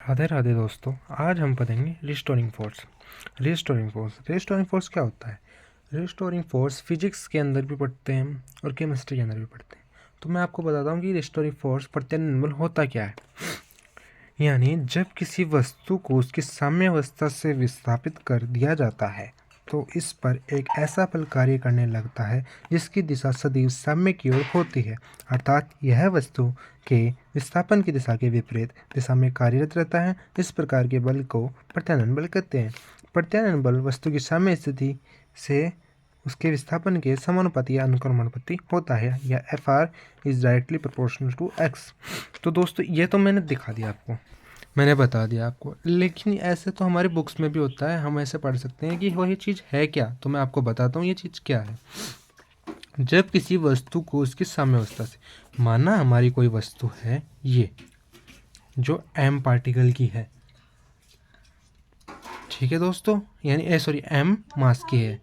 राधे राधे दोस्तों, आज हम पढ़ेंगे रिस्टोरिंग फोर्स। रिस्टोरिंग फोर्स क्या होता है? रिस्टोरिंग फोर्स फिजिक्स के अंदर भी पढ़ते हैं और केमिस्ट्री के अंदर भी पढ़ते हैं। तो मैं आपको बताता हूँ कि रिस्टोरिंग फोर्स प्रत्यानयन बल होता क्या है। यानी जब किसी वस्तु को उसकी साम्य अवस्था से विस्थापित कर दिया जाता है तो इस पर एक ऐसा बल कार्य करने लगता है जिसकी दिशा सदैव साम्य की ओर होती है, अर्थात यह वस्तु के विस्थापन की दिशा के विपरीत दिशा में कार्यरत रहता है। इस प्रकार के बल को प्रत्यानयन बल कहते हैं। प्रत्यानयन बल वस्तु की साम्य स्थिति से उसके विस्थापन के समानुपाती या अनुक्रमानुपाती होता है, या Fr is directly proportional to x। तो दोस्तों ये तो मैंने दिखा दिया आपको, मैंने बता दिया आपको, लेकिन ऐसे तो हमारे बुक्स में भी होता है। हम ऐसे पढ़ सकते हैं कि वही चीज़ है क्या। तो मैं आपको बताता हूँ ये चीज़ क्या है। जब किसी वस्तु को उसकी साम्य अवस्था से, माना हमारी कोई वस्तु है ये जो m पार्टिकल की है, ठीक है दोस्तों, यानी m मास की है,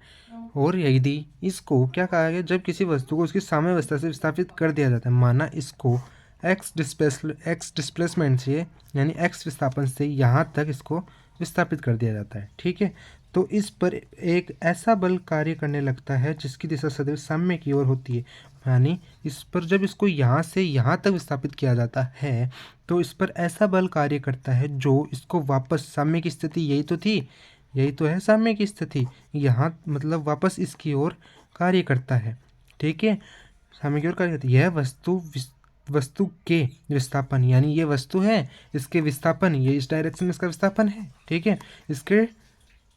और यदि इसको क्या कहा गया, जब किसी वस्तु को उसकी साम्य अवस्था से विस्थापित कर दिया जाता है, माना इसको x डिस्प्लेसमेंट से यानी x विस्थापन से यहाँ तक इसको विस्थापित कर दिया जाता है, ठीक है। तो इस पर एक ऐसा बल कार्य करने लगता है जिसकी दिशा सदैव साम्य की ओर होती है। यानी इस पर जब इसको यहाँ से यहाँ तक विस्थापित किया जाता है तो इस पर ऐसा बल कार्य करता है जो इसको वापस साम्य की स्थिति, यही तो है साम्य की स्थिति, यहाँ मतलब वापस इसकी ओर कार्य करता है, ठीक है। साम्य की ओर कार्य करता है। यह वस्तु के विस्थापन, यानी ये वस्तु है, इसके विस्थापन, ये इस डायरेक्शन में इसका विस्थापन है, ठीक है, इसके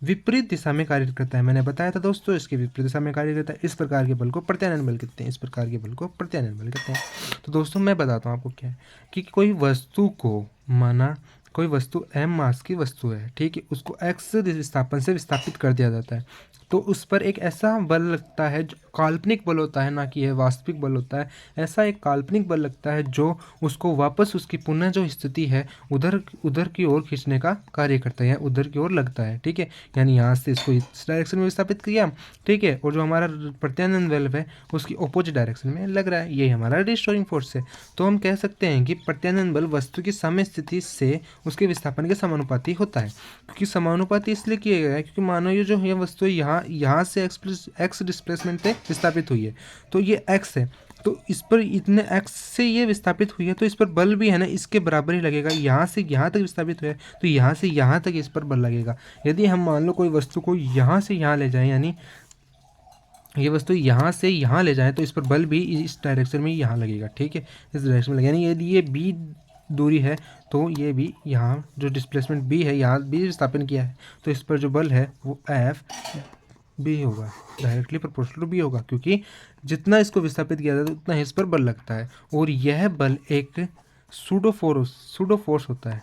विपरीत दिशा में कार्य करता है। मैंने बताया था दोस्तों, इसके विपरीत दिशा में कार्य करता है। इस प्रकार के बल को प्रत्यानयन बल कहते हैं। इस प्रकार के बल को प्रत्यानयन बल कहते हैं। तो दोस्तों मैं बताता हूँ आपको क्या है कि कोई वस्तु को, माना कोई वस्तु m मास की वस्तु है, ठीक है, उसको x विस्थापन से विस्थापित कर दिया जाता है तो उस पर एक ऐसा बल लगता है जो काल्पनिक बल होता है, ना कि यह वास्तविक बल होता है। ऐसा एक काल्पनिक बल लगता है जो उसको वापस उसकी पुनः जो स्थिति है उधर की ओर खींचने का कार्य करता है, या उधर की ओर लगता है, ठीक है। यानी यहाँ से इसको इस डायरेक्शन में विस्थापित किया, ठीक है, और जो हमारा प्रत्यानयन बल है उसकी अपोजिट डायरेक्शन में लग रहा है, यही हमारा रिस्टोरिंग फोर्स है। तो हम कह सकते हैं कि प्रत्यानयन बल वस्तु की साम्य स्थिति से उसके विस्थापन के समानुपाती होता है। क्योंकि समानुपाती इसलिए किया गया है क्योंकि मानो ये जो ये वस्तु यहाँ से x डिस्प्लेसमेंट से विस्थापित हुई है, तो ये x है, तो इस पर इतने x से ये विस्थापित हुई है, तो इस पर बल भी है ना इसके बराबर ही लगेगा। यहाँ से यहाँ तक विस्थापित हुआ है तो यहाँ से यहाँ तक इस पर बल लगेगा। यदि हम मान लो कोई वस्तु को यहाँ से यहाँ ले जाएं, यानी ये वस्तु यहाँ से यहाँ ले जाएं, तो इस पर बल भी इस डायरेक्शन में यहाँ लगेगा, ठीक है, इस डायरेक्शन में लगेगा। यानी यदि ये b दूरी है तो ये भी यहाँ जो डिस्प्लेसमेंट b है, यहाँ b विस्थापन किया है, तो इस पर जो बल है वो F b होगा, डायरेक्टली प्रोपोर्शनल टू b होगा, क्योंकि जितना इसको विस्थापित किया जाता है उतना इस पर बल लगता है। और यह बल एक सूडो फोर्स होता है।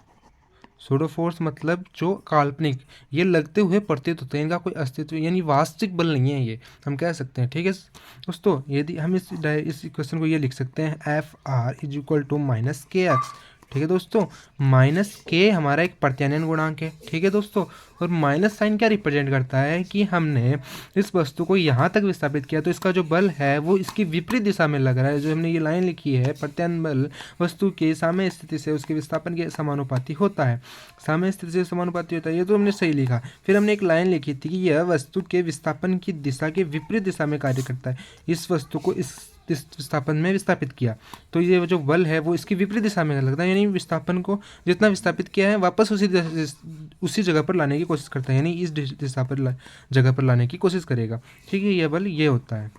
सूडो फोर्स मतलब जो काल्पनिक, ये लगते हुए प्रतीत होते हैं, इनका कोई अस्तित्व यानी वास्तविक बल नहीं है, ये हम कह सकते हैं, ठीक है दोस्तों। यदि हम इस इक्वेशन को ये लिख सकते हैं Fr is equal to minus K x, ठीक है दोस्तों। माइनस के हमारा एक प्रत्यानयन गुणांक है, ठीक है दोस्तों। और माइनस साइन क्या रिप्रेजेंट करता है कि हमने इस वस्तु को यहाँ तक विस्थापित किया तो इसका जो बल है वो इसकी विपरीत दिशा में लग रहा है। जो हमने ये लाइन लिखी है, प्रत्यानयन बल वस्तु के साम्य स्थिति से उसके विस्थापन के समानुपाती होता है, साम्य स्थिति से समानुपाती होता है, ये तो हमने सही लिखा। फिर हमने एक लाइन लिखी थी कि यह वस्तु के विस्थापन की दिशा के विपरीत दिशा में कार्य करता है। इस वस्तु को इस विस्थापन में विस्थापित किया तो ये जो बल है वो इसकी विपरीत दिशा में लगता है, यानी विस्थापन को जितना विस्थापित किया है वापस उसी जगह पर लाने की कोशिश करता है, यानी इस दिशा पर जगह पर लाने की कोशिश करेगा, ठीक है। यह बल ये होता है।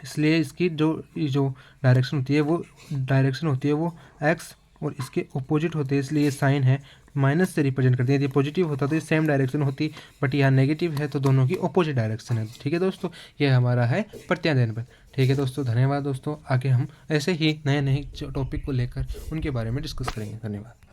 इसलिए इसकी जो डायरेक्शन होती है वो x और इसके अपोजिट होते हैं, इसलिए ये साइन है माइनस से रिप्रेजेंट करते हैं। यदि पॉजिटिव होता तो ये सेम डायरेक्शन होती, बट यहाँ नेगेटिव है तो दोनों की अपोजिट डायरेक्शन है, ठीक है दोस्तों। ये हमारा है प्रत्यानयन बल, ठीक है दोस्तों। धन्यवाद दोस्तों, आगे हम ऐसे ही नए टॉपिक को लेकर उनके बारे में डिस्कस करेंगे। धन्यवाद।